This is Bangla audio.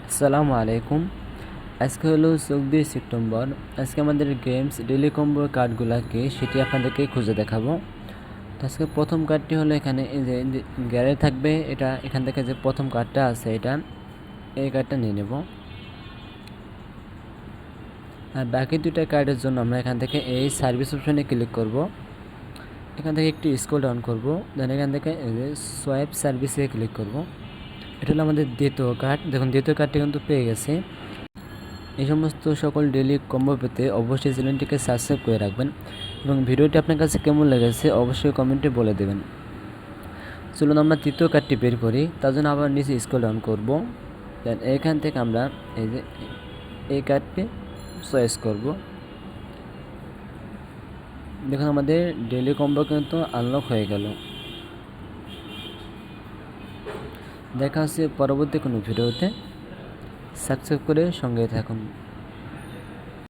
আসসালামু আলাইকুম। আজকে হলো 14 সেপ্টেম্বর। আজকে আমাদের গেমস ডেইলি কম্বো কার্ডগুলোকে সেটি আপনাদেরকে খুঁজে দেখাবো। তো আজকে প্রথম কার্ডটি হলো এখানে এই যে গ্যারে থাকবে, এটা এখান থেকে যে প্রথম কার্ডটা আছে এই কার্ডটা নিয়ে নেব। আর বাকি দুইটা কার্ডের জন্য আমরা এখান থেকে এই সার্ভিস অপশনে ক্লিক করব। এখান থেকে একটু স্ক্রল ডাউন করব, দেন এখান থেকে এই যে সোয়াইপ সার্ভিসে ক্লিক করব। এটা হলো আমাদের দ্বিতীয় কার্ড। দেখুন দ্বিতীয় কার্ডটি কিন্তু পেয়ে গেছে। এই সমস্ত সকল ডেইলি কম্বো পেতে অবশ্যই চ্যানেলটিকে সাবস্ক্রাইব করে রাখবেন এবং ভিডিওটি আপনার কাছে কেমন লেগেছে অবশ্যই কমেন্টে বলে দেবেন। চলুন আমরা তৃতীয় কার্ডটি বের করি। তার জন্য আবার নিচে স্ক্রল ডাউন করব, দেন এখান থেকে আমরা এই যে এই কার্ডটি চয়েস করব। দেখুন আমাদের ডেইলি কম্বো কিন্তু আনলক হয়ে গেল। দেখা হচ্ছে পরবর্তী কোনো ভিডিওতে। সাবস্ক্রাইব করে সঙ্গে থাকুন।